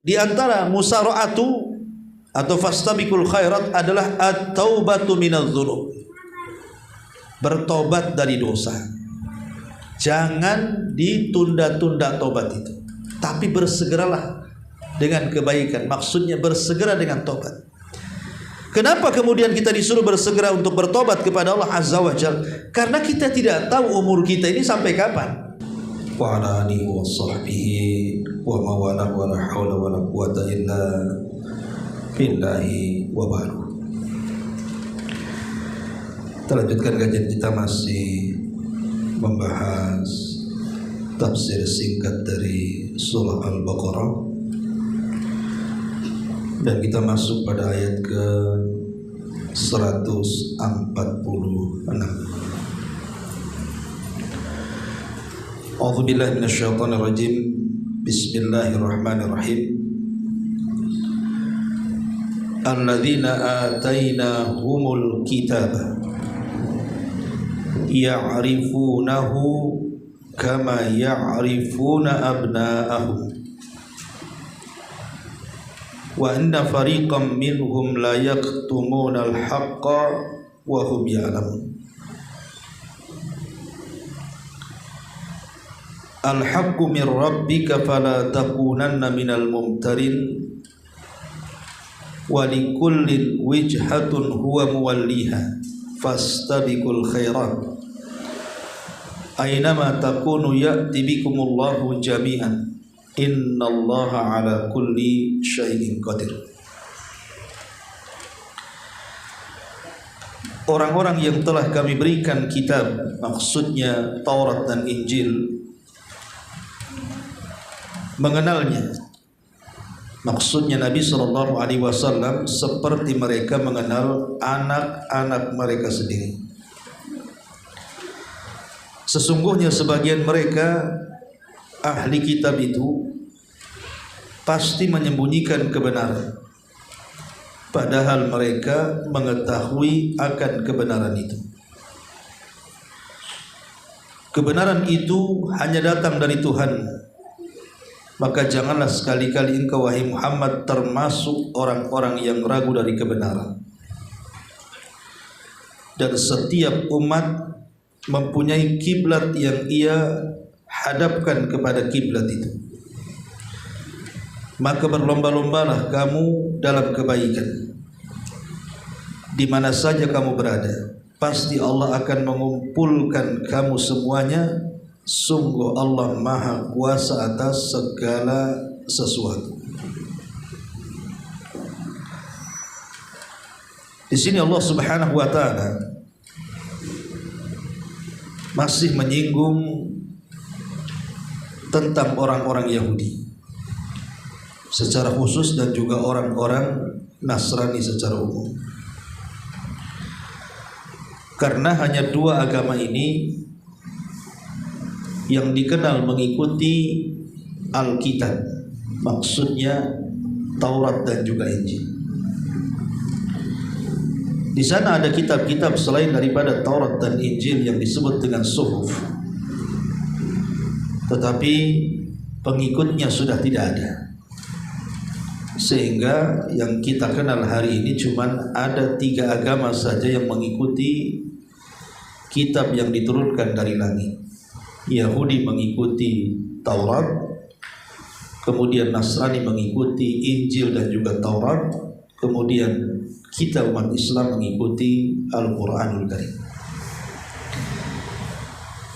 Di antara musara'atu atau fastabiqul khairat adalah at-taubatu minadz-dzunub. Bertobat dari dosa. Jangan ditunda-tunda tobat itu, tapi bersegeralah dengan kebaikan. Maksudnya bersegera dengan tobat. Kenapa kemudian kita disuruh bersegera untuk bertobat kepada Allah Azza wa Jalla? Karena kita tidak tahu umur kita ini sampai kapan. Wa ala alihi wa sahbihi wa mawala wa la haula wa la quwata illa billahi wa barakatuh. Kita lanjutkan kajian kita, masih membahas tafsir singkat dari surah Al-Baqarah, dan kita masuk pada ayat ke 146. A'udzubillahi minasyaitonir rajim. Bismillahirrahmanirrahim. Alladzina atainahumul kitaba ya'rifunahu kama ya'rifuna abna'ahum wa inna fariqam minhum la yaktumuna al-haqqa wa hum ya'lamun. Al-haqqu min rabbika fala takunanna minal mumtarin wa likullin wijhatun huwa muwalliha fastabiqul khairat aynama takunu ya'ti bikumullahu jami'an innallaha ala kulli syai'in qadir. Orang-orang yang telah kami berikan kitab, maksudnya Taurat dan Injil, mengenalnya. Maksudnya Nabi SAW seperti mereka mengenal anak-anak mereka sendiri. Sesungguhnya sebagian mereka ahli kitab itu pasti menyembunyikan kebenaran, padahal mereka mengetahui akan kebenaran itu. Kebenaran itu hanya datang dari Tuhan. Maka janganlah sekali-kali engkau wahai Muhammad termasuk orang-orang yang ragu dari kebenaran. Dan setiap umat mempunyai kiblat yang ia hadapkan kepada kiblat itu. Maka berlomba-lombalah kamu dalam kebaikan. Di mana saja kamu berada, pasti Allah akan mengumpulkan kamu semuanya. Sungguh Allah Maha Kuasa atas segala sesuatu. Di sini Allah Subhanahu wa taala masih menyinggung tentang orang-orang Yahudi secara khusus dan juga orang-orang Nasrani secara umum. Karena hanya dua agama ini yang dikenal mengikuti Alkitab, maksudnya Taurat dan juga Injil. Di sana ada kitab-kitab selain daripada Taurat dan Injil yang disebut dengan suhuf, tetapi pengikutnya sudah tidak ada. Sehingga yang kita kenal hari ini cuman ada 3 agama saja yang mengikuti kitab yang diturunkan dari langit. Yahudi mengikuti Taurat, kemudian Nasrani mengikuti Injil dan juga Taurat, kemudian kita umat Islam mengikuti Al-Qur'anul Karim.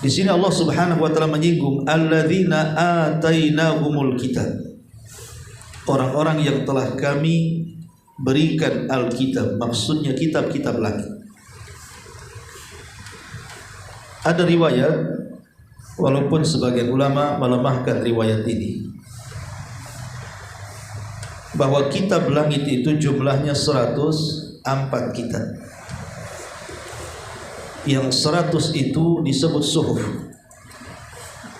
Di sini Allah Subhanahu wa taala menyinggung alladzina atainahumul kitab. Orang-orang yang telah kami berikan Alkitab, maksudnya kitab-kitab langit. Ada riwayat, walaupun sebagian ulama melemahkan riwayat ini, bahwa kitab langit itu jumlahnya 104 kitab. Yang 100 itu disebut suhuf,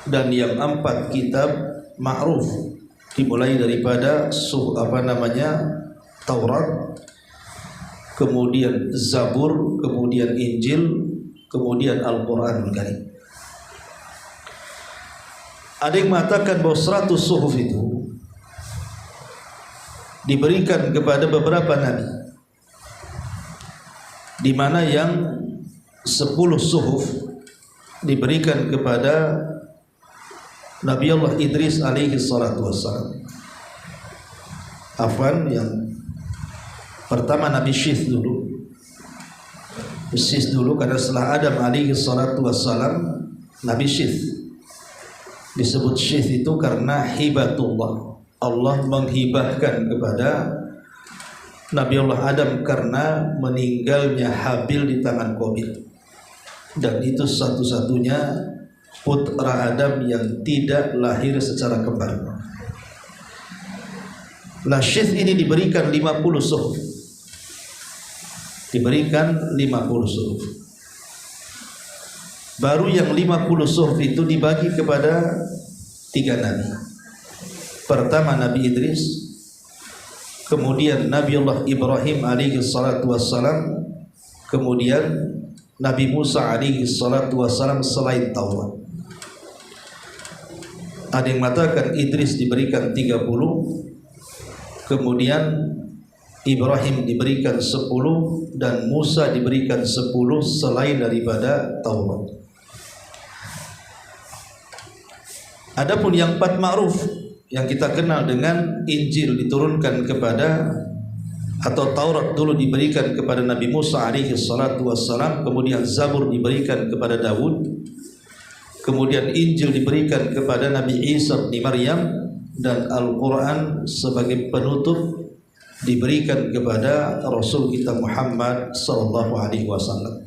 dan yang 4 kitab ma'ruf, dimulai daripada Taurat, kemudian Zabur, kemudian Injil, kemudian Al-Qur'anul Karim. Ada yang mengatakan bahwa 100 suhuf itu diberikan kepada beberapa nabi, di mana yang 10 suhuf diberikan kepada Nabi Allah Idris alaihi salatu wassalam. Afwan, yang pertama Nabi Syith dulu. Syith dulu karena setelah Adam alaihi salatu wassalam Nabi Syith. Disebut Syith itu karena hibatullah, Allah menghibahkan kepada Nabi Allah Adam karena meninggalnya Habil di tangan Qabil, dan itu satu-satunya putra Adam yang tidak lahir secara kembar. Nah, Syith ini diberikan 50 suhuf. Diberikan 50 suhuf. Baru yang 50 suhuf itu dibagi kepada 3 nabi. Pertama Nabi Idris, kemudian Nabi Allah Ibrahim alaihi salatu wassalam, kemudian Nabi Musa alaihi salatu wassalam selain Taurat. Ada yang mengatakan Idris diberikan 30, kemudian Ibrahim diberikan 10, dan Musa diberikan 10 selain daripada Taurat. Adapun yang 4 ma'ruf yang kita kenal dengan Injil diturunkan kepada, atau Taurat dulu diberikan kepada Nabi Musa alaihi salatu wassalam, kemudian Zabur diberikan kepada Daud, kemudian Injil diberikan kepada Nabi Isa bin Maryam, dan Al-Quran sebagai penutup diberikan kepada Rasul kita Muhammad sallallahu alaihi wasallam.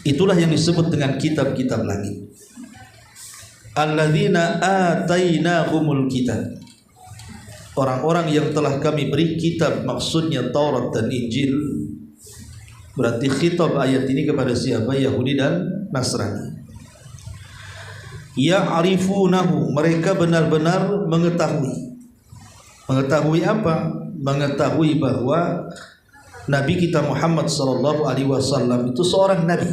Itulah yang disebut dengan kitab-kitab langit. Alladzina atainahumul kitab. Orang-orang yang telah kami beri kitab, maksudnya Taurat dan Injil. Berarti khitab ayat ini kepada siapa? Yahudi dan Nasrani. Ya'rifunahu, mereka benar-benar mengetahui. Mengetahui apa? Mengetahui bahwa Nabi kita Muhammad sallallahu alaihi wasallam itu seorang nabi,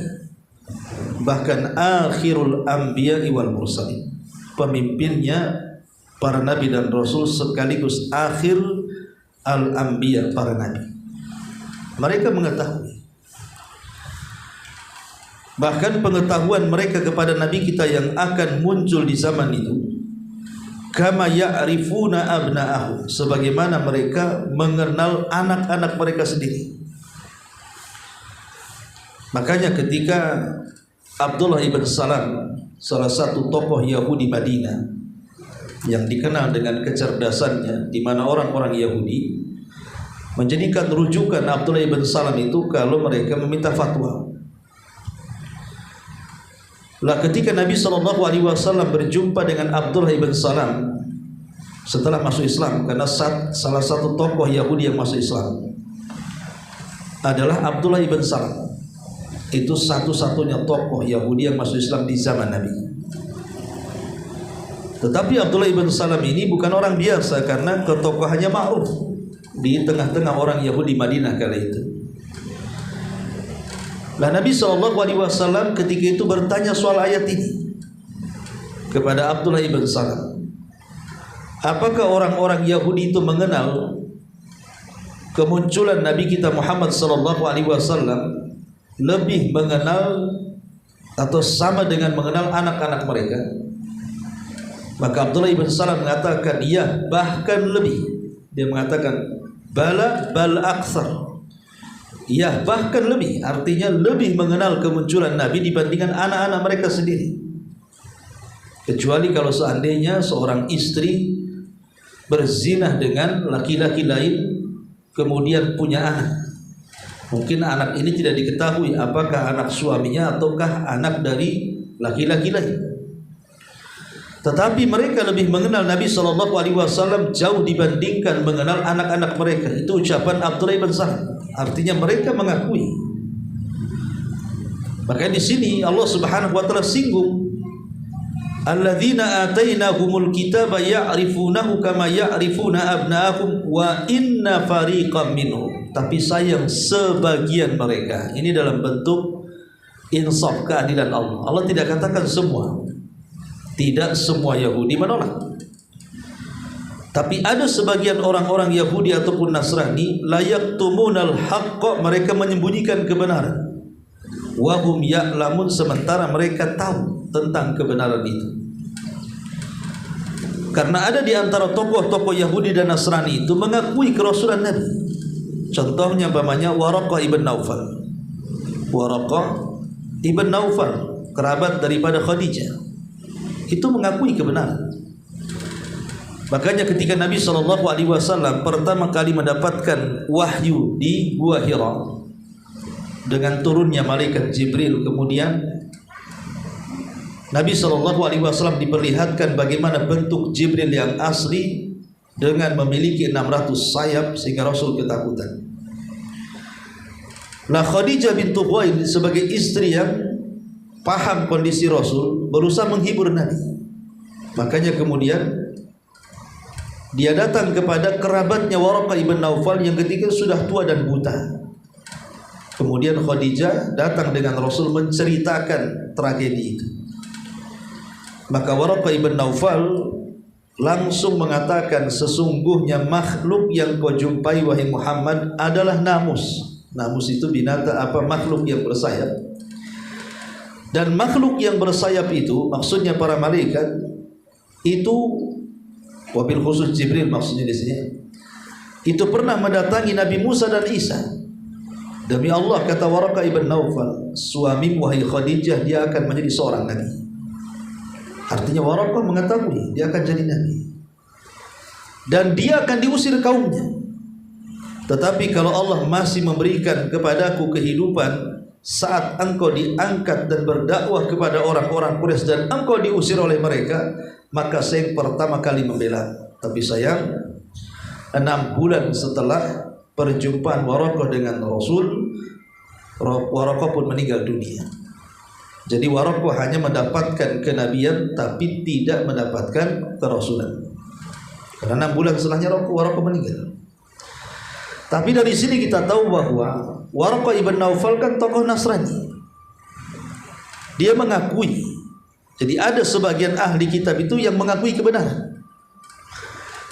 bahkan akhirul anbiya'i wal mursalin, pemimpinnya para nabi dan rasul sekaligus akhir al-anbiya, para nabi. Mereka mengetahui. Bahkan pengetahuan mereka kepada nabi kita yang akan muncul di zaman itu, kama ya'rifuna abna'ahum, sebagaimana mereka mengenal anak-anak mereka sendiri. Makanya ketika Abdullah ibn Salam, salah satu tokoh Yahudi Madinah yang dikenal dengan kecerdasannya, di mana orang-orang Yahudi menjadikan rujukan Abdullah ibn Salam itu kalau mereka meminta fatwa. Lah ketika Nabi SAW berjumpa dengan Abdullah ibn Salam setelah masuk Islam, karena salah satu tokoh Yahudi yang masuk Islam adalah Abdullah ibn Salam. Itu satu-satunya tokoh Yahudi yang masuk Islam di zaman Nabi. Tetapi Abdullah ibn Salam ini bukan orang biasa, karena ketokohannya ma'ruf di tengah-tengah orang Yahudi Madinah kala itu. Nah, Nabi SAW ketika itu bertanya soal ayat ini kepada Abdullah ibn Salam. Apakah orang-orang Yahudi itu mengenal kemunculan Nabi kita Muhammad SAW lebih mengenal atau sama dengan mengenal anak-anak mereka? Maka Abdullah ibn Salam mengatakan, iya, bahkan lebih. Dia mengatakan, bal aksar. Ya, bahkan lebih, artinya lebih mengenal kemunculan Nabi dibandingkan anak-anak mereka sendiri. Kecuali kalau seandainya seorang istri berzinah dengan laki-laki lain kemudian punya anak, mungkin anak ini tidak diketahui apakah anak suaminya ataukah anak dari laki-laki lain. Tetapi mereka lebih mengenal Nabi SAW jauh dibandingkan mengenal anak-anak mereka. Itu ucapan Abdullah ibn Salam. Artinya mereka mengakui. Makanya di sini Allah Subhanahu wa taala singgung, alladzina atainahumul kitaba ya'rifunahu kama ya'rifuna abna'ahum wa inna fariqam minhum. Tapi sayang sebagian mereka. Ini dalam bentuk insaf, keadilan Allah. Allah tidak katakan semua. Tidak semua Yahudi menolak. Tapi ada sebagian orang-orang Yahudi ataupun Nasrani la yaktumunal haqqa, mereka menyembunyikan kebenaran. Wa hum ya'lamun, sementara mereka tahu tentang kebenaran itu. Karena ada di antara tokoh-tokoh Yahudi dan Nasrani itu mengakui kerasulan Nabi. Contohnya umpamanya Waraqah ibn Naufal. Waraqah ibn Naufal, kerabat daripada Khadijah, itu mengakui kebenaran. Makanya ketika Nabi SAW pertama kali mendapatkan wahyu di Gua Hira dengan turunnya malaikat Jibril, kemudian Nabi SAW diperlihatkan bagaimana bentuk Jibril yang asli dengan memiliki 600 sayap sehingga Rasul ketakutan. Nah, Khadijah bintu Khuwailid sebagai istri yang paham kondisi Rasul berusaha menghibur Nabi. Makanya kemudian dia datang kepada kerabatnya Waraqah ibn Naufal yang ketika sudah tua dan buta. Kemudian Khadijah datang dengan Rasul menceritakan tragedi itu. Maka Waraqah ibn Naufal langsung mengatakan, sesungguhnya makhluk yang kau jumpai wahai Muhammad adalah namus. Namus itu binatang makhluk yang bersayap. Dan makhluk yang bersayap itu maksudnya para malaikat itu, wabil khusus Jibril maksudnya di sini, itu pernah mendatangi Nabi Musa dan Isa. Demi Allah, kata Waraqah ibn Naufal, suami wahai Khadijah, dia akan menjadi seorang nabi. Artinya Waraqah mengetahui dia akan jadi nabi dan dia akan diusir kaumnya. Tetapi kalau Allah masih memberikan kepadaku kehidupan saat engkau diangkat dan berdakwah kepada orang-orang Quraisy dan engkau diusir oleh mereka, maka saya pertama kali membela. Tapi sayang, 6 bulan setelah perjumpaan Waraqah dengan Rasul, Waraqah pun meninggal dunia. Jadi Waraqah hanya mendapatkan kenabian tapi tidak mendapatkan kerasulan. Karena 6 bulan setelahnya Waraqah meninggal. Tapi dari sini kita tahu bahwa Waraqah ibn Naufal kan tokoh Nasrani. Dia mengakui. Jadi ada sebagian ahli kitab itu yang mengakui kebenaran.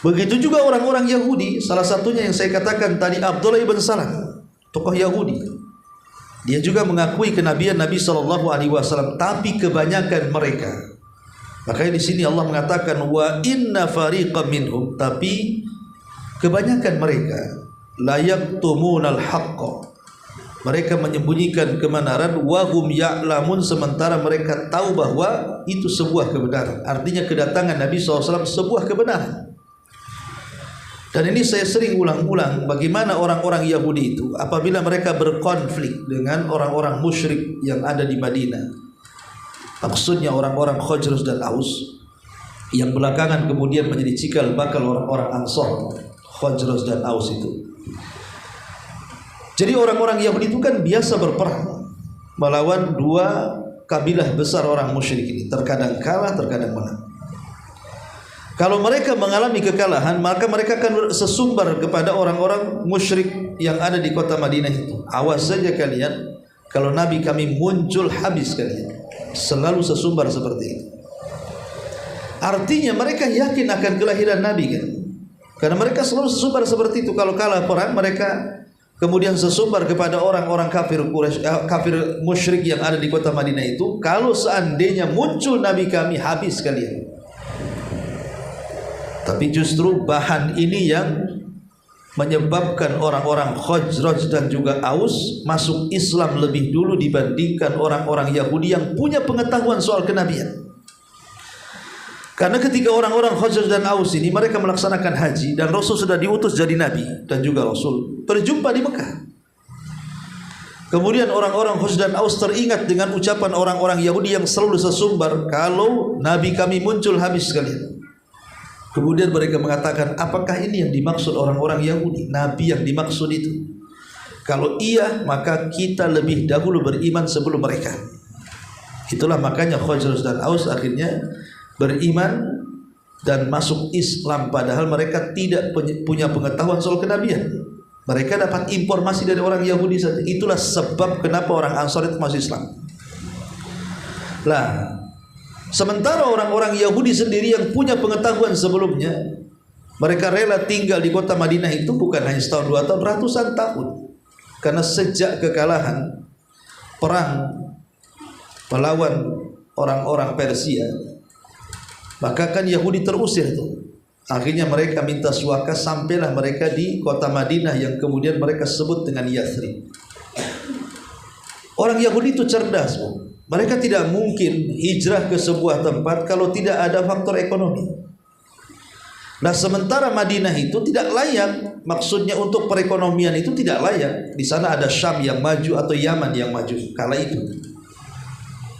Begitu juga orang-orang Yahudi. Salah satunya yang saya katakan tadi, Abdullah ibn Salam, tokoh Yahudi. Dia juga mengakui kenabian Nabi SAW. Tapi kebanyakan mereka, makanya di sini Allah mengatakan wa inna fariqam minhum, tapi kebanyakan mereka la yaktumunal haqqa, mereka menyembunyikan kebenaran, wa hum ya'lamun, sementara mereka tahu bahwa itu sebuah kebenaran. Artinya kedatangan Nabi SAW sebuah kebenaran. Dan ini saya sering ulang-ulang, bagaimana orang-orang Yahudi itu apabila mereka berkonflik dengan orang-orang musyrik yang ada di Madinah, maksudnya orang-orang Khazraj dan Aus, yang belakangan kemudian menjadi cikal bakal orang-orang Ansar, Khazraj dan Aus itu. Jadi orang-orang Yahudi itu kan biasa berperang melawan 2 kabilah besar orang musyrik ini, terkadang kalah, terkadang menang. Kalau mereka mengalami kekalahan, maka mereka akan sesumbar kepada orang-orang musyrik yang ada di kota Madinah itu. Awas saja kalian, kalau Nabi kami muncul, habis kalian. Selalu sesumbar seperti itu. Artinya mereka yakin akan kelahiran Nabi kan? Karena mereka selalu sesumbar seperti itu. Kalau kalah perang, mereka kemudian sesumbar kepada orang-orang kafir Quraisy, kafir musyrik yang ada di kota Madinah itu. Kalau seandainya muncul Nabi kami, habis kalian. Tapi justru bahan ini yang menyebabkan orang-orang Khazraj dan juga Aus masuk Islam lebih dulu dibandingkan orang-orang Yahudi yang punya pengetahuan soal kenabian. Karena ketika orang-orang Khazraj dan Aus ini mereka melaksanakan haji dan Rasul sudah diutus jadi nabi dan juga Rasul berjumpa di Mekah. Kemudian orang-orang Khazraj dan Aus teringat dengan ucapan orang-orang Yahudi yang selalu sesumbar, kalau nabi kami muncul, habis sekalian. Kemudian mereka mengatakan, apakah ini yang dimaksud orang-orang Yahudi? Nabi yang dimaksud itu? Kalau iya, maka kita lebih dahulu beriman sebelum mereka. Itulah makanya Khazraj dan Aus akhirnya beriman dan masuk Islam, padahal mereka tidak punya pengetahuan soal kenabian. Mereka dapat informasi dari orang Yahudi saja. Itulah sebab kenapa orang Ansar itu masuk Islam. Lah, sementara orang-orang Yahudi sendiri yang punya pengetahuan sebelumnya, Mereka rela tinggal di kota Madinah itu bukan hanya setahun, 2 tahun, ratusan tahun. Karena sejak kekalahan perang melawan orang-orang Persia, maka kan Yahudi terusir tuh. Akhirnya mereka minta suaka, sampailah mereka di kota Madinah yang kemudian mereka sebut dengan Yathrib. Orang Yahudi itu cerdas, Bu. Mereka tidak mungkin hijrah ke sebuah tempat kalau tidak ada faktor ekonomi. Nah, sementara Madinah itu tidak layak, maksudnya untuk perekonomian itu tidak layak. Di sana ada Syam yang maju atau Yaman yang maju kala itu.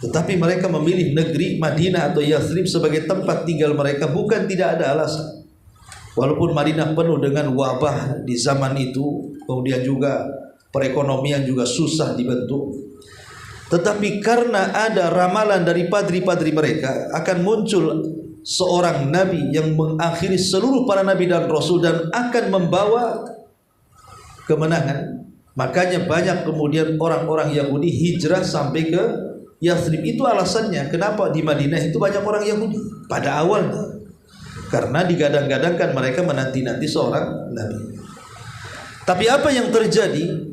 Tetapi mereka memilih negeri Madinah atau Yathrib sebagai tempat tinggal mereka, bukan tidak ada alasan. Walaupun Madinah penuh dengan wabah di zaman itu, kemudian juga perekonomian juga susah dibentuk. Tetapi karena ada ramalan dari padri-padri mereka akan muncul seorang nabi yang mengakhiri seluruh para nabi dan rasul dan akan membawa kemenangan, makanya banyak kemudian orang-orang Yahudi hijrah sampai ke Yathrib. Itu alasannya kenapa di Madinah itu banyak orang Yahudi pada awalnya, karena digadang-gadangkan mereka menanti-nanti seorang nabi. Tapi apa yang terjadi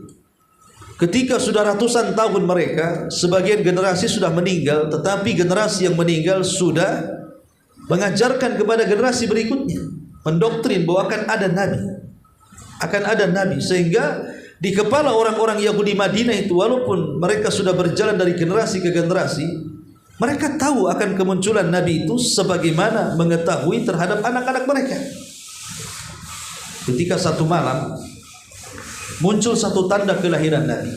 ketika sudah ratusan tahun mereka, sebagian generasi sudah meninggal, tetapi generasi yang meninggal sudah mengajarkan kepada generasi berikutnya, mendoktrin bahwa akan ada nabi, sehingga di kepala orang-orang Yahudi Madinah itu, walaupun mereka sudah berjalan dari generasi ke generasi, mereka tahu akan kemunculan nabi itu sebagaimana mengetahui terhadap anak-anak mereka. Ketika satu malam muncul satu tanda kelahiran nabi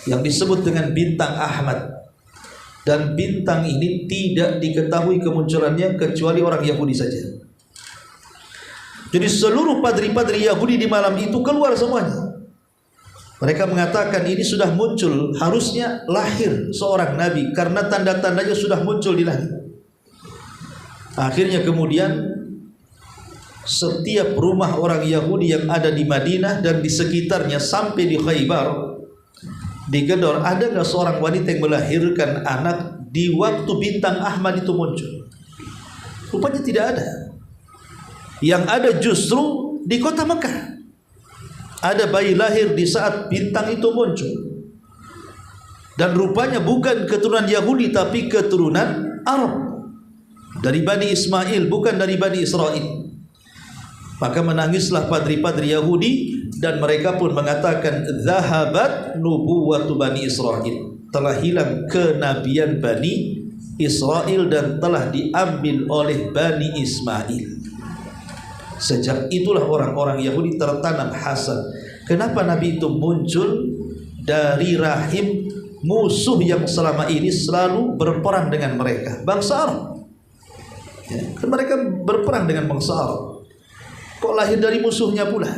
yang disebut dengan bintang Ahmad. Dan bintang ini tidak diketahui kemunculannya kecuali orang Yahudi saja. Jadi seluruh padri-padri Yahudi di malam itu keluar semuanya. Mereka mengatakan ini sudah muncul, harusnya lahir seorang nabi karena tanda-tandanya sudah muncul di langit. Akhirnya kemudian setiap rumah orang Yahudi yang ada di Madinah dan di sekitarnya sampai di Khaybar digedor, ada nggak seorang wanita yang melahirkan anak di waktu bintang Ahmad itu muncul? Rupanya tidak ada. Yang ada justru di kota Mekah ada bayi lahir di saat bintang itu muncul, dan rupanya bukan keturunan Yahudi tapi keturunan Arab dari Bani Ismail, bukan dari Bani Israel. Maka menangislah padri-padri Yahudi dan mereka pun mengatakan zahabat nubuwatu Bani Israel, telah hilang kenabian Bani Israel dan telah diambil oleh Bani Ismail. Sejak itulah orang-orang Yahudi tertanam hasad. Kenapa nabi itu muncul dari rahim musuh yang selama ini selalu berperang dengan mereka, bangsa Arab? Ya, kan mereka berperang dengan bangsa Arab, kok lahir dari musuhnya pula?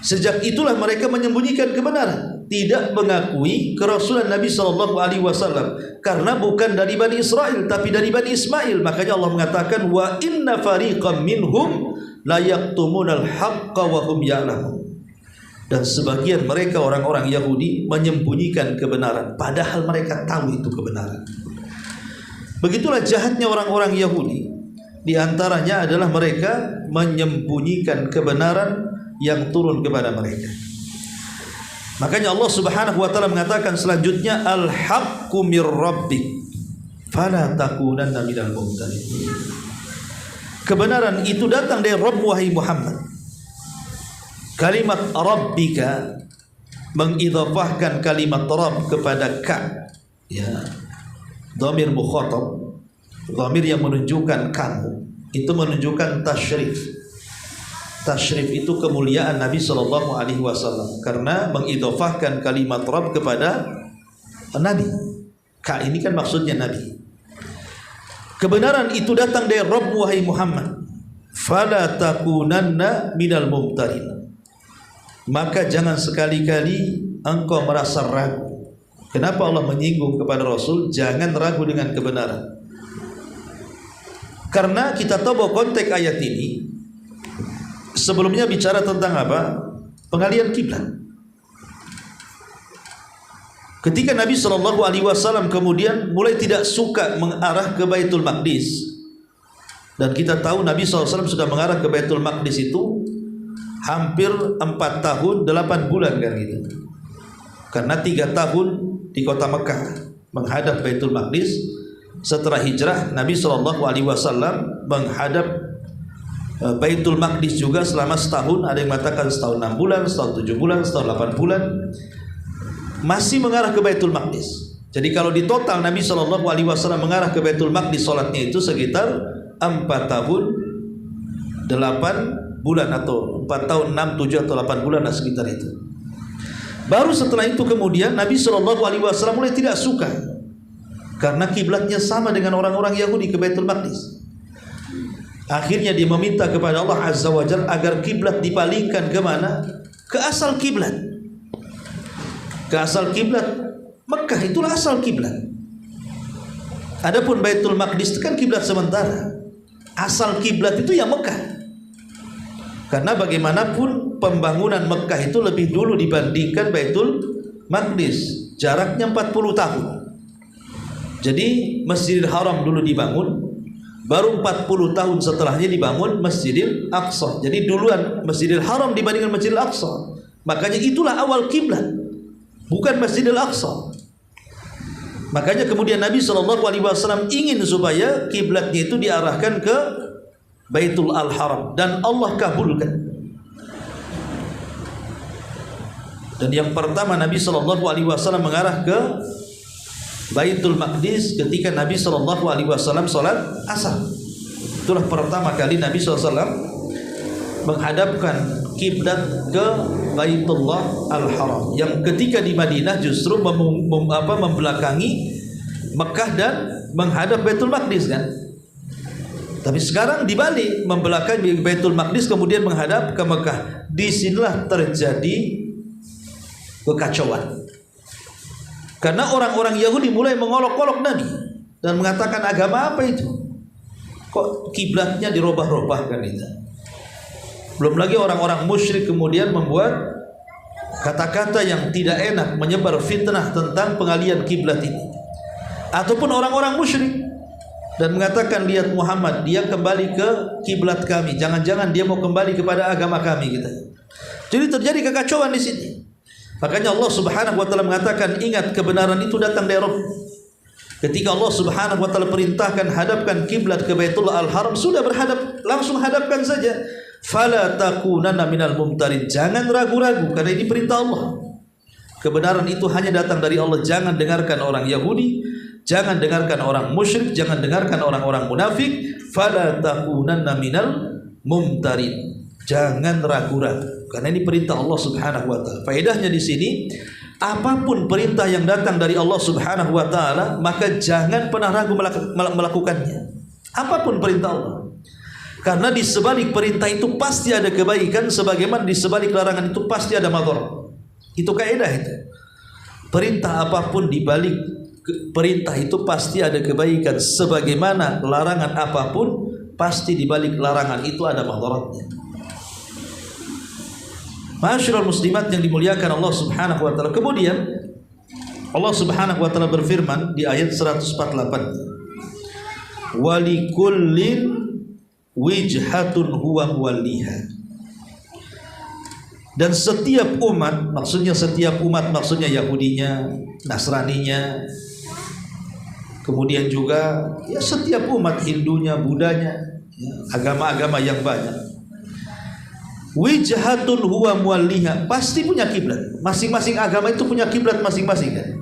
Sejak itulah mereka menyembunyikan kebenaran, tidak mengakui kerasulan Nabi SAW, karena bukan dari Bani Israel tapi dari Bani Ismail. Makanya Allah mengatakan wa inna fariqam minhum la yaktumunal haqqa wa hum ya'lamun. Dan sebagian mereka orang-orang Yahudi menyembunyikan kebenaran padahal mereka tahu itu kebenaran. Begitulah jahatnya orang-orang Yahudi. Di antaranya adalah mereka menyembunyikan kebenaran yang turun kepada mereka. Makanya Allah Subhanahu wa taala mengatakan selanjutnya al-haqqu mir rabbik fala takunanna minal mumtarin. Kebenaran itu datang dari Rabb wahai Muhammad. Kalimat rabbika mengidhafahkan kalimat rabb kepada ka, ya, dhamir mukhatab, dhamir yang menunjukkan kamu, itu menunjukkan tasyrif. Tasyrif itu kemuliaan Nabi SAW, karena mengidhafahkan kalimat Rabb kepada Nabi. Ka ini kan maksudnya Nabi. Kebenaran itu datang dari Rabb wahai Muhammad. Fala takunanna minal mumtarin. Maka jangan sekali-kali engkau merasa ragu. Kenapa Allah menyinggung kepada Rasul jangan ragu dengan kebenaran? Karena kita tahu bahwa konteks ayat ini sebelumnya bicara tentang apa? Pengalian kiblat. Ketika Nabi SAW kemudian mulai tidak suka mengarah ke Baitul Maqdis, Dan kita tahu Nabi SAW sudah mengarah ke Baitul Maqdis itu hampir 4 tahun 8 bulan kan gitu. Karena 3 tahun di kota Mekah menghadap Baitul Maqdis. Setelah hijrah Nabi SAW menghadap Baitul Maqdis juga selama setahun. Ada yang mengatakan setahun 6 bulan, setahun 7 bulan, setahun 8 bulan, masih mengarah ke Baitul Maqdis. Jadi kalau di total Nabi SAW mengarah ke Baitul Maqdis, sholatnya itu sekitar 4 tahun 8 bulan, atau 4 tahun 6, 7 atau 8 bulan, sekitar itu. Baru setelah itu kemudian Nabi SAW mulai tidak suka karena kiblatnya sama dengan orang-orang Yahudi ke Baitul Maqdis. Akhirnya dia meminta kepada Allah Azza wa Jalla agar kiblat dipalingkan ke mana? Ke asal kiblat. Ke asal kiblat Mekah, itulah asal kiblat. Adapun Baitul Maqdis itu kan kiblat sementara. Asal kiblat itu yang Mekah. Karena bagaimanapun pembangunan Mekah itu lebih dulu dibandingkan Baitul Maqdis. Jaraknya 40 tahun. Jadi Masjidil Haram dulu dibangun, baru 40 tahun setelahnya dibangun Masjidil Aqsa. Jadi duluan Masjidil Haram dibandingkan Masjidil Aqsa. Makanya itulah awal kiblat, bukan Masjidil Aqsa. Makanya kemudian Nabi SAW ingin supaya kiblatnya itu diarahkan ke Baitul Al-Haram, dan Allah kabulkan. Dan yang pertama Nabi SAW mengarah ke Baitul Maqdis ketika Nabi SAW sholat asar. Itulah pertama kali Nabi SAW menghadapkan kiblat ke Baitullah Al-Haram, yang ketika di Madinah justru membelakangi Mekah dan menghadap Baitul Maqdis kan. Tapi sekarang dibalik, membelakangi Baitul Maqdis kemudian menghadap ke Mekah. Disinilah terjadi kekacauan. Karena orang-orang Yahudi mulai mengolok-olok Nabi dan mengatakan, agama apa itu? Kok kiblatnya dirubah-rubah kan itu? Belum lagi orang-orang musyrik kemudian membuat kata-kata yang tidak enak, menyebar fitnah tentang pengalian kiblat ini. Ataupun orang-orang musyrik dan mengatakan, lihat Muhammad, dia kembali ke kiblat kami, jangan-jangan dia mau kembali kepada agama kami gitu. Jadi terjadi kekacauan di sini. Makanya Allah Subhanahu wa taala mengatakan, ingat kebenaran itu datang dari Rabb. Ketika Allah Subhanahu wa taala perintahkan hadapkan kiblat ke Baitullah Al-Haram, sudah berhadap, langsung hadapkan saja. Fala takunanna minal mumtarin. Jangan ragu-ragu karena ini perintah Allah. Kebenaran itu hanya datang dari Allah. Jangan dengarkan orang Yahudi, jangan dengarkan orang musyrik, jangan dengarkan orang-orang munafik. Fala takunanna minal mumtarin. Jangan ragu-ragu karena ini perintah Allah Subhanahu wa taala. Faedahnya di sini, apapun perintah yang datang dari Allah Subhanahu wa taala, maka jangan pernah ragu melakukannya. Apapun perintah Allah. Karena di sebalik perintah itu pasti ada kebaikan, sebagaimana di sebalik larangan itu pasti ada madharat. Itu kaidah itu. Perintah apapun di balik perintah itu pasti ada kebaikan, sebagaimana larangan apapun pasti di balik larangan itu ada madharatnya. Ma'asyiral muslimat yang dimuliakan Allah Subhanahu wa taala. Kemudian Allah Subhanahu wa taala berfirman di ayat 148, "Walikullin wijhatun huwa muwalliha." Dan setiap umat, maksudnya Yahudinya, Nasraninya, kemudian juga ya setiap umat, Hindunya, Budanya, ya, agama-agama yang banyak. Wijhatun huwa muwalliha, pasti punya kiblat. Masing-masing agama itu punya kiblat masing-masing kan.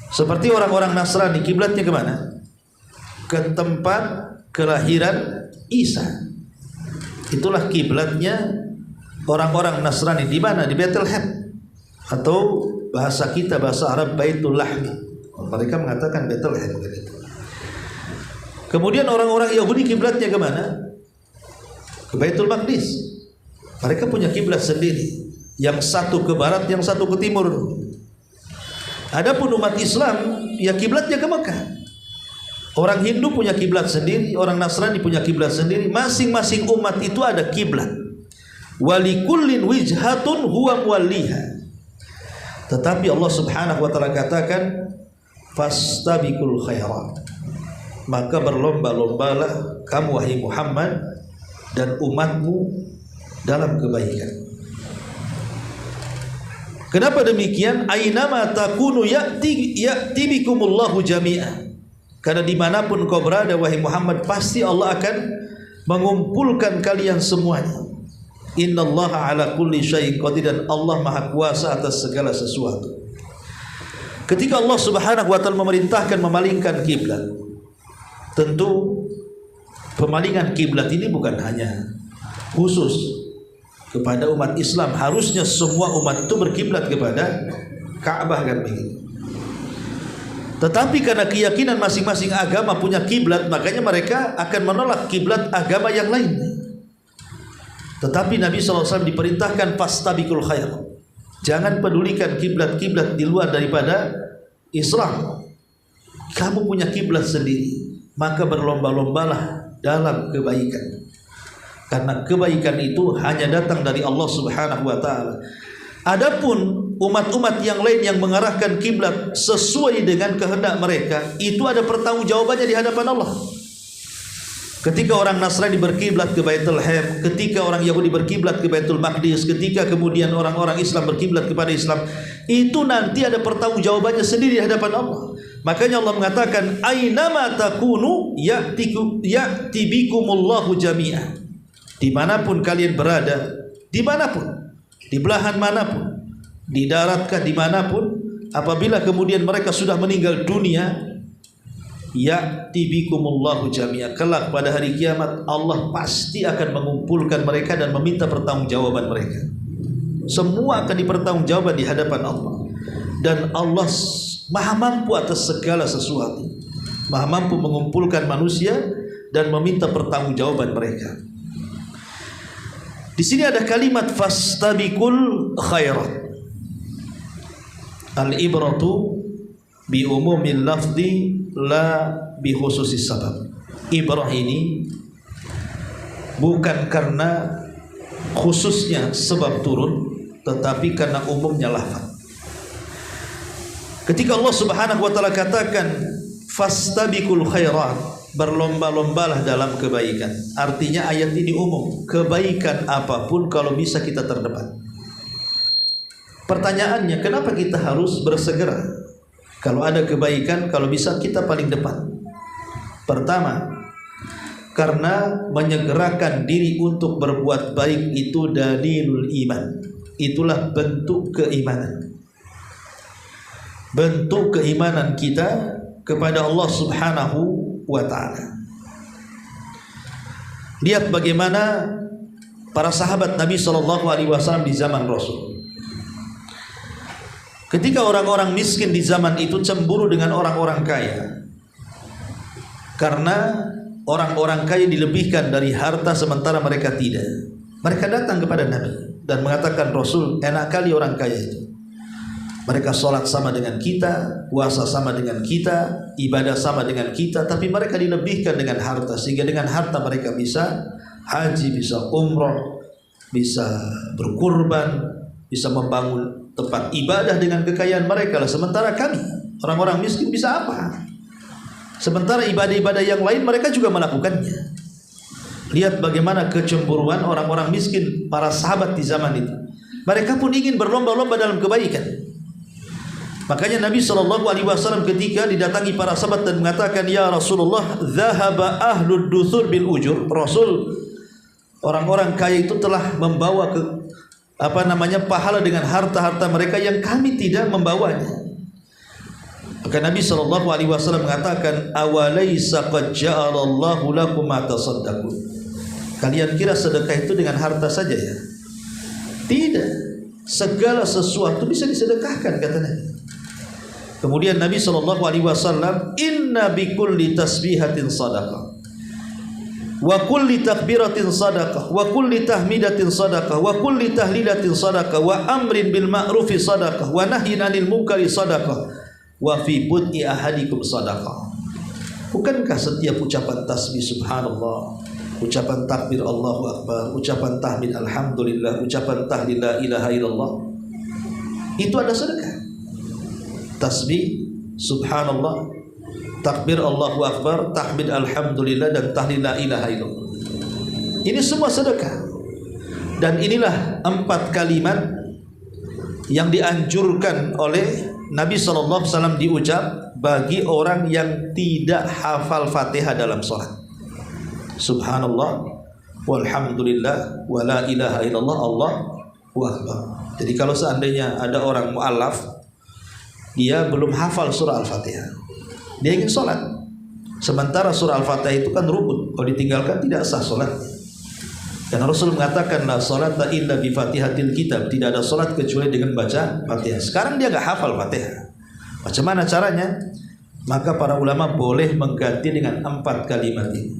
Seperti orang-orang Nasrani, kiblatnya kemana? Ke tempat kelahiran Isa. Itulah kiblatnya orang-orang Nasrani. Di mana? Di Bethlehem. Atau bahasa kita, bahasa Arab, Baitul Lahmi. Mereka mengatakan Bethlehem. Kemudian orang-orang Yahudi kiblatnya kemana? Ke Baitul Maqdis. Mereka punya kiblat sendiri, yang satu ke barat, yang satu ke timur. Adapun umat Islam, ya kiblatnya ke Mekah. Orang Hindu punya kiblat sendiri, orang Nasrani punya kiblat sendiri. Masing-masing umat itu ada kiblat. Walikullin wijhatun huwa muwalliha. Tetapi Allah Subhanahu wa taala katakan, fastabiqul khairat. maka berlomba-lombalah kamu wahai Muhammad dan umatmu dalam kebaikan. Kenapa demikian? Ainama takunu ya'ti bikumullahu jami'ah. Karena dimanapun kau berada wahai Muhammad, pasti Allah akan mengumpulkan kalian semuanya. Innallaha ala kulli syai'in qadir, dan Allah maha kuasa atas segala sesuatu. Ketika Allah subhanahu wa ta'ala memerintahkan memalingkan kiblat, tentu pemalingan kiblat ini bukan hanya khusus kepada umat Islam. Harusnya semua umat itu berkiblat kepada Ka'bah, kan begitu. Tetapi karena keyakinan masing-masing agama punya kiblat, makanya mereka akan menolak kiblat agama yang lain. Tetapi Nabi SAW diperintahkan fastabiqul khair. Jangan pedulikan kiblat-kiblat di luar daripada Islam. Kamu punya kiblat sendiri, maka berlomba-lombalah dalam kebaikan. Karena kebaikan itu hanya datang dari Allah Subhanahu wa ta'ala. Adapun umat-umat yang lain yang mengarahkan kiblat sesuai dengan kehendak mereka, itu ada pertanggungjawabannya di hadapan Allah. Ketika orang Nasrani berkiblat ke Baitul Ham, ketika orang Yahudi berkiblat ke Baitul Maqdis, ketika kemudian orang-orang Islam berkiblat kepada Islam, itu nanti ada pertanggungjawabannya sendiri di hadapan Allah. Makanya Allah mengatakan ainama takunu ya'ti bikumullahu jami'ah. Dimanapun kalian berada, dimanapun, di belahan manapun, di daratkah dimanapun, apabila kemudian mereka sudah meninggal dunia, ya'ti bikumullahu jami'ah, kelak pada hari kiamat Allah pasti akan mengumpulkan mereka dan meminta pertanggungjawaban mereka. Semua akan dipertanggungjawabkan di hadapan Allah. Dan Allah maha mampu atas segala sesuatu, maha mampu mengumpulkan manusia dan meminta pertanggungjawaban mereka. Di sini ada kalimat fastabiqul khairat. Al-ibratu bi umumil lafzi la bi khususis sabab. Ibrah ini bukan karena khususnya sebab turun, tetapi karena umumnya lafaz. Ketika Allah Subhanahu wa ta'ala katakan fastabiqul khairat, berlomba-lombalah dalam kebaikan, artinya ayat ini umum. Kebaikan apapun kalau bisa kita terdepan. Pertanyaannya, kenapa kita harus bersegera? Kalau ada kebaikan, kalau bisa kita paling depan. Pertama, karena menyegerakan diri untuk berbuat baik itu dalilul iman. Itulah bentuk keimanan. Bentuk keimanan kita kepada Allah Subhanahu wa ta'ala. Lihat bagaimana para sahabat Nabi SAW di zaman Rasul. Ketika orang-orang miskin di zaman itu cemburu dengan orang-orang kaya, karena orang-orang kaya dilebihkan dari harta sementara mereka tidak. Mereka datang kepada Nabi dan mengatakan, Rasul, enak kali orang kaya itu. Mereka sholat sama dengan kita, puasa sama dengan kita, ibadah sama dengan kita, tapi mereka dilebihkan dengan harta, sehingga dengan harta mereka bisa haji, bisa umroh, bisa berkurban, bisa membangun tempat ibadah dengan kekayaan mereka. Sementara kami, orang-orang miskin, bisa apa? Sementara ibadah-ibadah yang lain mereka juga melakukannya. Lihat bagaimana kecemburuan orang-orang miskin, para sahabat di zaman itu. Mereka pun ingin berlomba-lomba dalam kebaikan. Makanya Nabi SAW ketika didatangi para sahabat dan mengatakan, ya Rasulullah, dhahaba ahlud duthur bil ujur. Rasul, orang-orang kaya itu telah membawa pahala dengan harta-harta mereka yang kami tidak membawanya. Maka Nabi SAW mengatakan, awalaysa qad ja'alallahu lakum ma tasaddaqun. Kalian kira sedekah itu dengan harta saja ya? Tidak. Segala sesuatu bisa disedekahkan, kata Nabi. Kemudian Nabi SAW, inna bikulli tasbihatin sadaqah, wa kulli takbiratin sadaqah, wa kulli tahmidatin sadaqah, wa kulli tahlilatin sadaqah, wa amrin bil ma'rufi sadaqah, wa nahyin 'anil munkari sadaqah, wa fi bud'i ahadikum sadaqah. Bukankah setiap ucapan tasbih subhanallah, ucapan takbir Allahu akbar, ucapan tahmid alhamdulillah, ucapan tahlil la ilaha illallah, itu ada sedekah? Tasbih subhanallah, takbir Allahu Akbar, tahmid Alhamdulillah, dan tahlil la ilaha illallah. Ini semua sedekah. Dan inilah 4 kalimat yang dianjurkan oleh Nabi SAW diucap bagi orang yang tidak hafal Fatihah dalam sholat. Subhanallah walhamdulillah wa la ilaha illallah Allahu Akbar. Jadi kalau seandainya ada orang mu'alaf, dia belum hafal surah Al-Fatihah, dia ingin sholat, sementara surah Al-Fatihah itu kan rukun, kalau ditinggalkan tidak sah sholat. Dan Rasul mengatakan la salata illa bi fatihatil kitab, tidak ada salat kecuali dengan baca Fatihah. Sekarang dia enggak hafal Fatihah. Macam mana caranya? Maka para ulama boleh mengganti dengan 4 kalimat ini.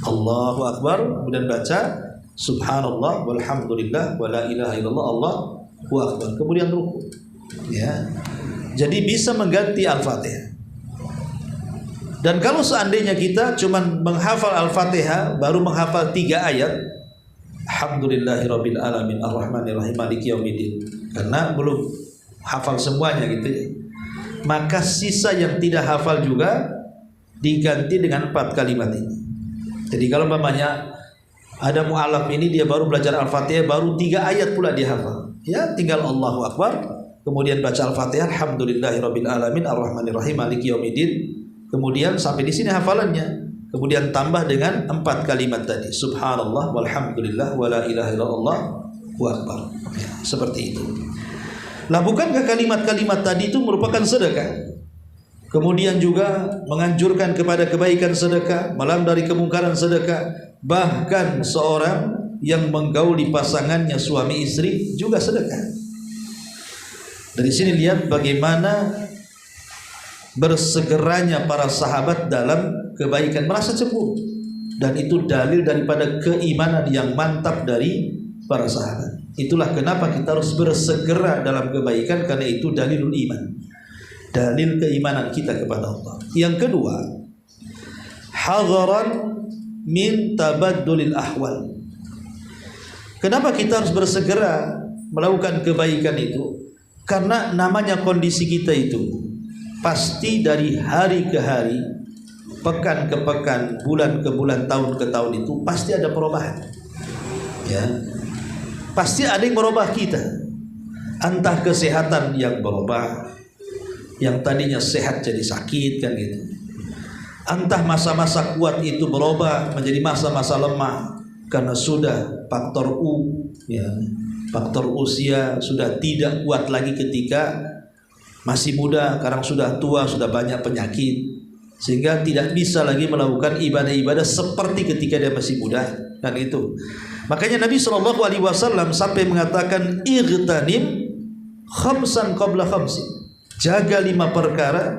Allahu Akbar, kemudian baca subhanallah walhamdulillah wa la ilaha illallah Allahu Akbar, kemudian ruku. Ya. Jadi bisa mengganti Al-Fatihah. Dan kalau seandainya kita cuma menghafal Al-Fatihah, baru menghafal 3 ayat, Alhamdulillahirabbil alamin arrahmanirrahim maliki yaumiddin, karena belum hafal semuanya gitu ya, maka sisa yang tidak hafal juga diganti dengan 4 kalimat ini. Jadi kalau umpamanya ada mu'alaf ini, dia baru belajar Al-Fatihah, baru 3 ayat pula dia hafal, ya tinggal Allahu Akbar, kemudian baca Al-Fatihah Alhamdulillahirabbil alamin arrahmanirrahim maliki yaumiddin, kemudian sampai di sini hafalannya. Kemudian tambah dengan 4 kalimat tadi, subhanallah walhamdulillah wa la ilaha illallah wa akbar. Ya, seperti itu. Lah bukankah kalimat-kalimat tadi itu merupakan sedekah? Kemudian juga menganjurkan kepada kebaikan sedekah, melarang dari kemungkaran sedekah. Bahkan seorang yang menggauli pasangannya suami istri juga sedekah. Dari sini lihat bagaimana bersegeranya para sahabat dalam kebaikan, merasa cemburu, dan itu dalil daripada keimanan yang mantap dari para sahabat. Itulah kenapa kita harus bersegera dalam kebaikan, karena itu dalilul iman, dalil keimanan kita kepada Allah. Yang kedua, hadharan min tabaddulil ahwal. Kenapa kita harus bersegera melakukan kebaikan itu? Karena namanya kondisi kita itu pasti dari hari ke hari, pekan ke pekan, bulan ke bulan, tahun ke tahun, itu pasti ada perubahan. Ya, pasti ada yang merubah kita. Entah kesehatan yang berubah, yang tadinya sehat jadi sakit kan gitu. Entah masa-masa kuat itu berubah menjadi masa-masa lemah karena sudah faktor U, ya, faktor usia sudah tidak kuat lagi ketika masih muda, sekarang sudah tua, sudah banyak penyakit, sehingga tidak bisa lagi melakukan ibadah-ibadah seperti ketika dia masih muda. Dan itu makanya Nabi SAW sampai mengatakan igtanim khamsan qabla khamsin, jaga 5 perkara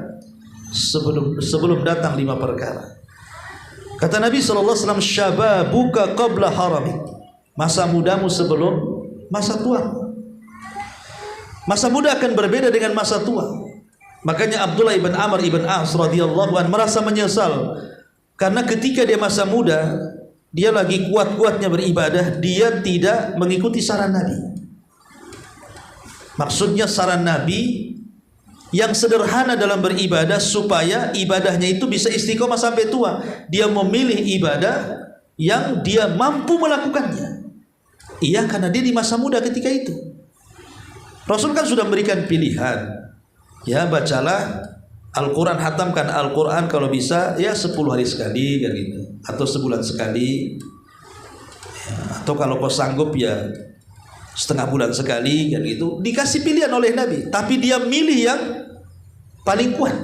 sebelum datang 5 perkara. Kata Nabi SAW, syababuka qabla haramik, masa mudamu sebelum masa tua. Masa muda akan berbeda dengan masa tua. Makanya Abdullah ibn Amr ibn As radhiyallahu anhu merasa menyesal, karena ketika dia masa muda, dia lagi kuat-kuatnya beribadah, dia tidak mengikuti saran Nabi. Maksudnya saran Nabi yang sederhana dalam beribadah, supaya ibadahnya itu bisa istiqomah sampai tua. Dia memilih ibadah yang dia mampu melakukannya. Iya, karena dia di masa muda ketika itu. Rasul kan sudah memberikan pilihan, ya bacalah Al-Quran, hatamkan Al-Quran kalau bisa ya 10 hari sekali kan gitu, atau sebulan sekali, ya, atau kalau kau sanggup ya setengah bulan sekali kan gitu. Dikasih pilihan oleh Nabi, tapi dia milih yang paling kuat.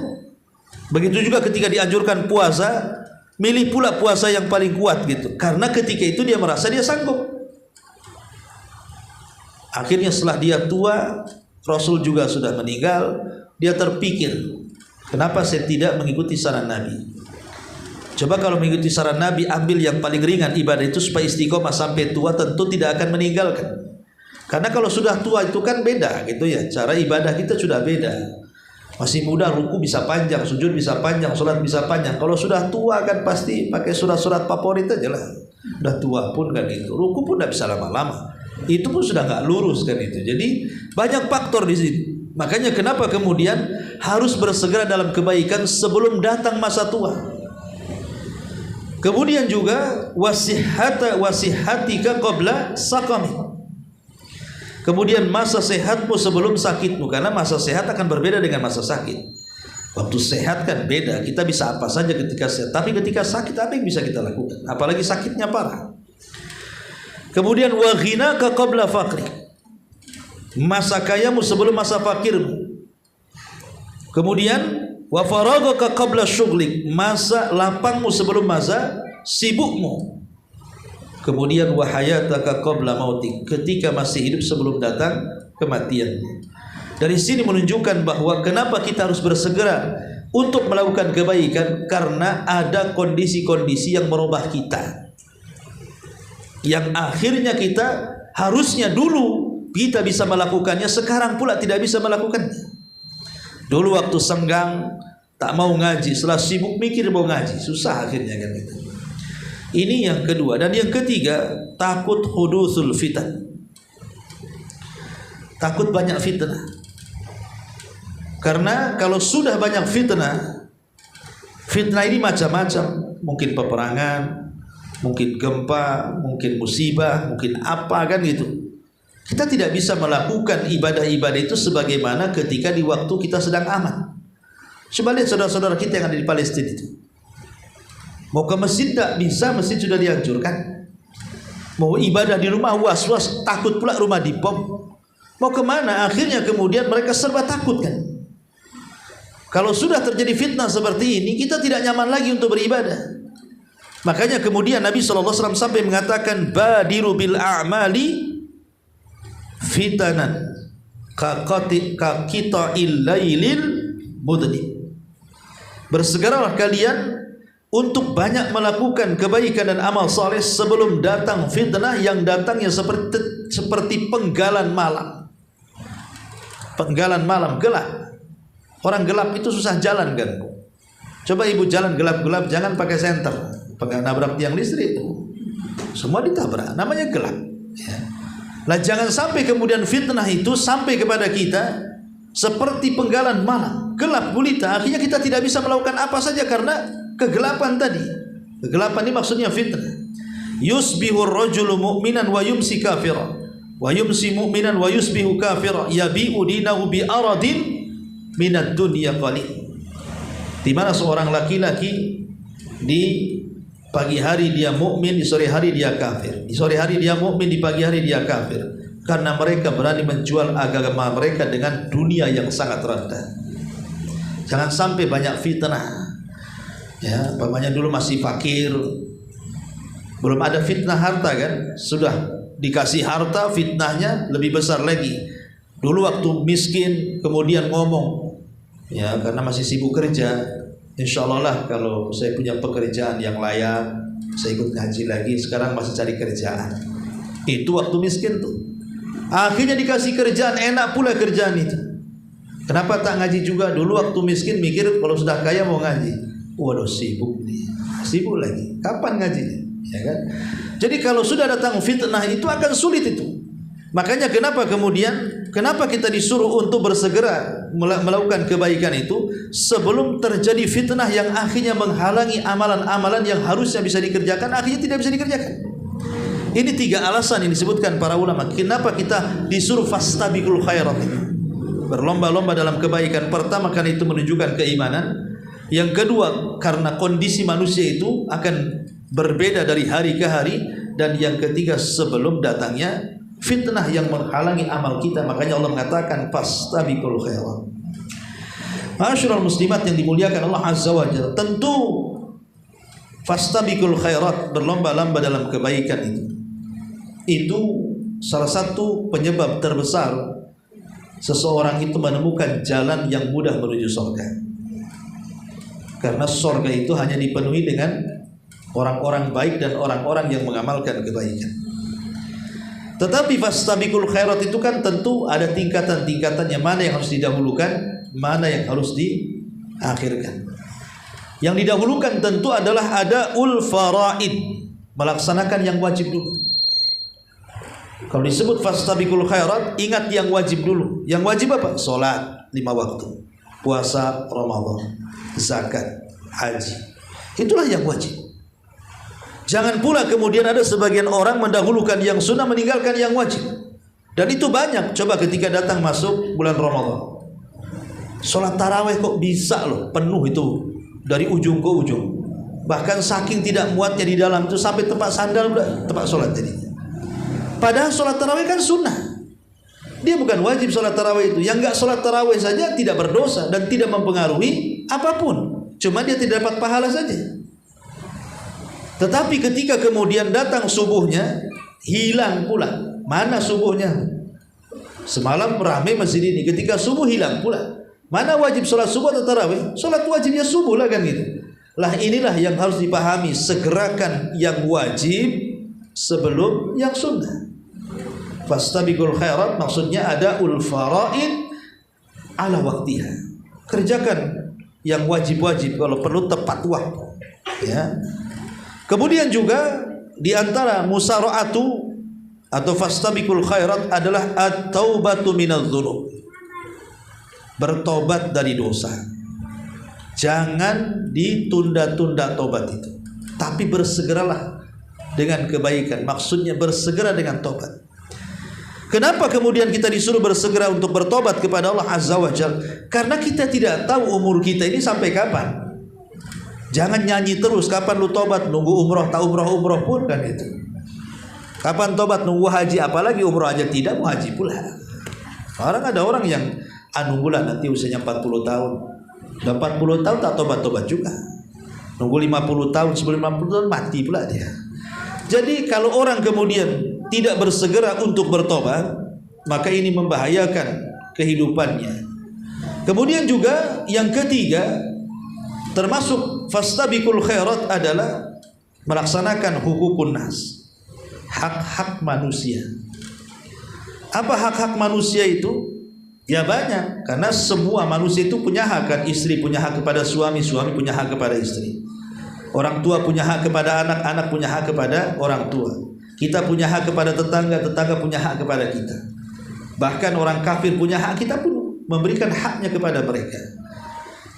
Begitu juga ketika dianjurkan puasa, milih pula puasa yang paling kuat gitu, karena ketika itu dia merasa dia sanggup. Akhirnya setelah dia tua, Rasul juga sudah meninggal, dia terpikir, kenapa saya tidak mengikuti saran Nabi? Coba kalau mengikuti saran Nabi, ambil yang paling ringan ibadah itu supaya istiqomah sampai tua, tentu tidak akan meninggalkan. Karena kalau sudah tua itu kan beda gitu ya, cara ibadah kita sudah beda. Masih muda ruku bisa panjang, sujud bisa panjang, sholat bisa panjang. Kalau sudah tua kan pasti pakai surat-surat favorit aja lah. Udah tua pun kan itu, ruku pun tidak bisa lama-lama. Itu pun sudah nggak lurus kan itu. Jadi banyak faktor di sini. Makanya kenapa kemudian harus bersegera dalam kebaikan sebelum datang masa tua. Kemudian juga wasihatika qabla saqami. Kemudian masa sehatmu sebelum sakitmu, karena masa sehat akan berbeda dengan masa sakit. Waktu sehat kan beda, kita bisa apa saja ketika sehat, tapi ketika sakit apa yang bisa kita lakukan? Apalagi sakitnya parah. Kemudian wa ghinaka qabla faqri. Masa kayamu sebelum masa fakirmu. Kemudian wa faragaka qabla syughlik. Masa lapangmu sebelum masa sibukmu. Kemudian wa hayataka qabla mautik. Ketika masih hidup sebelum datang kematian. Dari sini menunjukkan bahwa kenapa kita harus bersegera untuk melakukan kebaikan, karena ada kondisi-kondisi yang merubah kita, yang akhirnya kita harusnya dulu kita bisa melakukannya, sekarang pula tidak bisa melakukannya. Dulu waktu senggang tak mau ngaji, setelah sibuk mikir mau ngaji, susah akhirnya kan gitu. Ini yang kedua. Dan yang ketiga, takut hudusul fitan. Takut banyak fitnah. Karena kalau sudah banyak fitnah, fitnah ini macam-macam. Mungkin peperangan, mungkin gempa, mungkin musibah, mungkin apa kan gitu. Kita tidak bisa melakukan ibadah-ibadah itu sebagaimana ketika di waktu kita sedang aman. Coba lihat saudara-saudara kita yang ada di Palestina itu. Mau ke masjid tak bisa, masjid sudah dihancurkan. Mau ibadah di rumah was-was, takut pula rumah dibom. Mau kemana? Akhirnya kemudian mereka serba takut kan. Kalau sudah terjadi fitnah seperti ini, kita tidak nyaman lagi untuk beribadah. Makanya kemudian Nabi SAW sampai mengatakan, badiru bil a'mali fitanan kaqita'il lailil mudni. Bersegeralah kalian untuk banyak melakukan kebaikan dan amal saleh sebelum datang fitnah yang datangnya seperti penggalan malam. Penggalan malam gelap. Orang gelap itu susah jalan kan. Coba ibu jalan gelap-gelap, jangan pakai senter, pakai nabrak tiang listrik itu. Semua ditabrak, namanya gelap. Ya. Nah, jangan sampai kemudian fitnah itu sampai kepada kita seperti penggalan malam, gelap gulita. Akhirnya kita tidak bisa melakukan apa saja karena kegelapan tadi. Kegelapan ini maksudnya fitnah. Yusbihur rajulu mu'minan wa yumsi kafira, wa yumsi mu'minan wa yusbihu kafira, yabi'u dinahu bi aradin minad dunya qalil. Di mana seorang laki-laki di pagi hari dia mukmin, di sore hari dia kafir. Di sore hari dia mukmin, di pagi hari dia kafir. Karena mereka berani menjual agama mereka dengan dunia yang sangat rendah. Jangan sampai banyak fitnah. Ya, umpamanya dulu masih fakir, belum ada fitnah harta kan, sudah dikasih harta, fitnahnya lebih besar lagi. Dulu waktu miskin kemudian ngomong, ya karena masih sibuk kerja, insya Allah lah kalau saya punya pekerjaan yang layak, saya ikut ngaji lagi. Sekarang masih cari kerjaan. Itu waktu miskin tuh. Akhirnya dikasih kerjaan, enak pula kerjaan itu. Kenapa tak ngaji juga? Dulu waktu miskin mikir kalau sudah kaya mau ngaji. Waduh, sibuk nih, sibuk lagi. Kapan ngajinya? Ya kan? Jadi kalau sudah datang fitnah itu akan sulit itu. Makanya kenapa kita disuruh untuk bersegera melakukan kebaikan itu sebelum terjadi fitnah yang akhirnya menghalangi amalan-amalan yang harusnya bisa dikerjakan, akhirnya tidak bisa dikerjakan. Ini 3 alasan yang disebutkan para ulama. Kenapa kita disuruh fastabiqul khairat, berlomba-lomba dalam kebaikan. Pertama, karena itu menunjukkan keimanan. Yang kedua, karena kondisi manusia itu akan berbeda dari hari ke hari. Dan yang ketiga, sebelum datangnya fitnah yang menghalangi amal kita. Makanya Allah mengatakan fastabiqul khairat. Ma'asyiral muslimat yang dimuliakan Allah Azza wa Jalla, tentu fastabiqul khairat, berlomba-lomba dalam kebaikan itu salah satu penyebab terbesar seseorang itu menemukan jalan yang mudah menuju surga. Karena surga itu hanya dipenuhi dengan orang-orang baik dan orang-orang yang mengamalkan kebaikan. Tetapi fastabiqul khairat itu kan tentu ada tingkatan-tingkatannya, mana yang harus didahulukan, mana yang harus diakhirkan. Yang didahulukan tentu adalah adaul faraid, melaksanakan yang wajib dulu. Kalau disebut fastabiqul khairat, ingat yang wajib dulu. Yang wajib apa? Salat 5 waktu. puasa Ramadan, zakat, haji. Itulah yang wajib. Jangan pula kemudian ada sebagian orang mendahulukan yang sunnah, meninggalkan yang wajib. Dan itu banyak. Coba ketika datang masuk bulan Ramadan, sholat tarawih kok bisa loh penuh itu dari ujung ke ujung. Bahkan saking tidak muatnya di dalam itu sampai tempat sandal tempat sholat jadi. Padahal sholat tarawih kan sunnah. Dia bukan wajib sholat tarawih itu. Yang enggak sholat tarawih saja tidak berdosa dan tidak mempengaruhi apapun. Cuma dia tidak dapat pahala saja. Tetapi ketika kemudian datang subuhnya, hilang pula. Mana subuhnya? Semalam ramai masjid ini, ketika subuh hilang pula. Mana wajib sholat subuh atau tarawih? Sholat wajibnya subuh lah kan gitu. Lah inilah yang harus dipahami. Segerakan yang wajib sebelum yang sunnah. Fastabiqul khairat, maksudnya ada faraid ala waktiha. Kerjakan yang wajib-wajib, kalau perlu tepat waktu. Ya. Kemudian juga di antara musara'atu atau fastabiqul khairat adalah at-taubatu minadz-dzunub. Bertobat dari dosa. Jangan ditunda-tunda tobat itu, tapi bersegeralah dengan kebaikan. Maksudnya bersegera dengan tobat. Kenapa kemudian kita disuruh bersegera untuk bertobat kepada Allah Azza wa Jalla? Karena kita tidak tahu umur kita ini sampai kapan. Jangan nyanyi terus, kapan lu tobat, nunggu umroh, tak umroh pun kan itu. Kapan tobat, nunggu haji, apalagi umroh aja tidak, mau haji pula. Ada orang yang nunggulah nanti usianya 40 tahun. Udah 40 tahun tak tobat-tobat juga. Nunggu 50 tahun, sebelum 50 tahun mati pula dia. Jadi kalau orang kemudian tidak bersegera untuk bertobat, maka ini membahayakan kehidupannya. Kemudian juga yang ketiga, termasuk fastabiqul khairat adalah melaksanakan hukukun nas, hak-hak manusia. Apa hak-hak manusia itu? Ya banyak, karena semua manusia itu punya hak kan. Istri punya hak kepada suami, suami punya hak kepada istri. Orang tua punya hak kepada anak, anak punya hak kepada orang tua. Kita punya hak kepada tetangga, tetangga punya hak kepada kita. Bahkan orang kafir punya hak, kita pun memberikan haknya kepada mereka.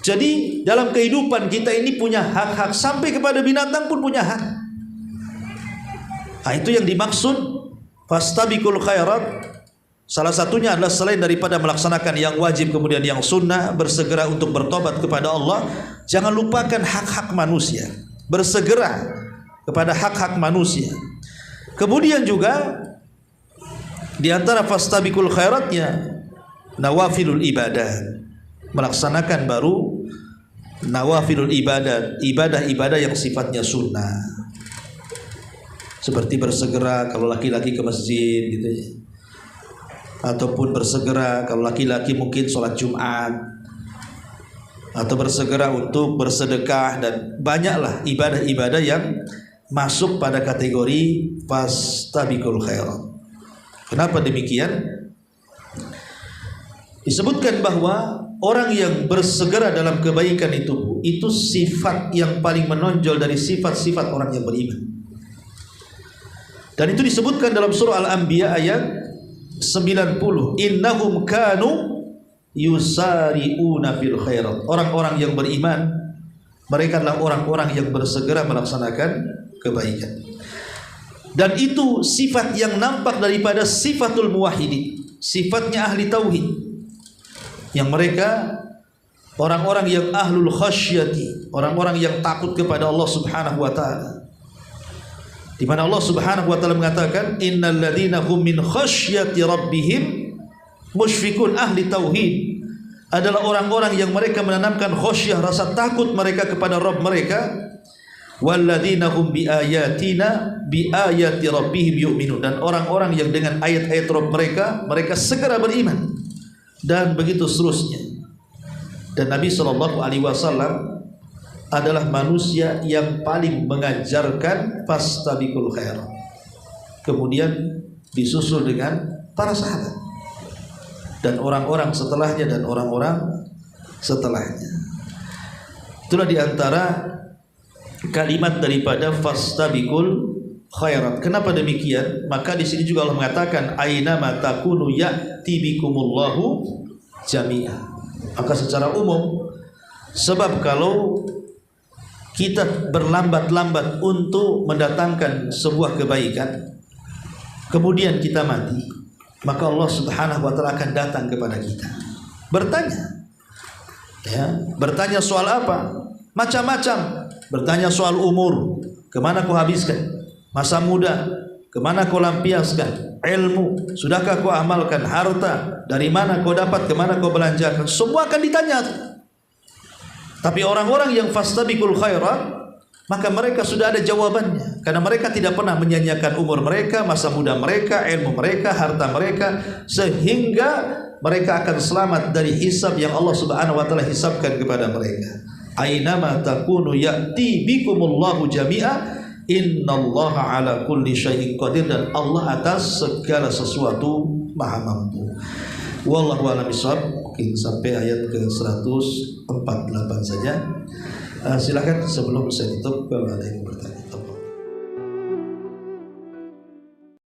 Jadi dalam kehidupan kita ini punya hak-hak, sampai kepada binatang pun punya hak. Nah, itu yang dimaksud fastabiqul khairat. Salah satunya adalah selain daripada melaksanakan yang wajib kemudian yang sunnah, bersegera untuk bertobat kepada Allah. Jangan lupakan hak-hak manusia, bersegera kepada hak-hak manusia. Kemudian juga di antara fastabiqul khairatnya nawafilul ibadah, melaksanakan baru nawafilul ibadah, ibadah-ibadah yang sifatnya sunnah. Seperti bersegera kalau laki-laki ke masjid gitu ya. Ataupun bersegera kalau laki-laki mungkin sholat Jumat, atau bersegera untuk bersedekah, dan banyaklah ibadah-ibadah yang masuk pada kategori fastabiqul khairat. Kenapa demikian? Disebutkan bahwa orang yang bersegera dalam kebaikan itu sifat yang paling menonjol dari sifat-sifat orang yang beriman. Dan itu disebutkan dalam surah Al-Anbiya ayat 90, innahum kanu yusari'una fil khairat. Orang-orang yang beriman, mereka adalah orang-orang yang bersegera melaksanakan kebaikan. Dan itu sifat yang nampak daripada sifatul muwahhidin, sifatnya ahli tauhid, yang mereka orang-orang yang ahlul khasyati, orang-orang yang takut kepada Allah Subhanahu wa taala. Di mana Allah Subhanahu wa taala mengatakan innal ladzina hum min khasyati rabbihim musyfikun. Ahli tauhid adalah orang-orang yang mereka menanamkan khasyah, rasa takut mereka kepada Rabb mereka. Walladzina hum biayatina biayati rabbihim yu'minun. Dan orang-orang yang dengan ayat-ayat Rabb mereka segera beriman. Dan begitu seterusnya. Dan Nabi sallallahu alaihi wasallam adalah manusia yang paling mengajarkan fastabiqul khairat. Kemudian disusul dengan para sahabat dan orang-orang setelahnya dan orang-orang setelahnya. Itulah diantara kalimat daripada fastabiqul khairat. Kenapa demikian? Maka di sini juga Allah mengatakan aina ma takunu ya'ti bikumullahu jami'a. Maka secara umum, sebab kalau kita berlambat-lambat untuk mendatangkan sebuah kebaikan, kemudian kita mati, maka Allah Subhanahu wa taala akan datang kepada kita, bertanya. Ya, bertanya soal apa? Macam-macam. Bertanya soal umur, kemana kau habiskan? Masa muda, kemana kau lampiaskan? Ilmu, sudahkah kau amalkan? Harta, dari mana kau dapat, kemana kau belanjakan? Semua akan ditanya. Tapi orang-orang yang fastabiqul khairat, maka mereka sudah ada jawabannya, karena mereka tidak pernah menyanyiakan umur mereka, masa muda mereka, ilmu mereka, harta mereka, sehingga mereka akan selamat dari hisab yang Allah Subhanahu wa taala hisabkan kepada mereka. Ainama takunu ya'ti bikumullahu jami'a, innallaha ala kulli syai'in qadir, dan Allah atas segala sesuatu maha mampu. Wallahu a'lam bishawab. Mungkin sampai ayat ke 148 saja. Silakan sebelum saya tutup kalau ada yang bertanya.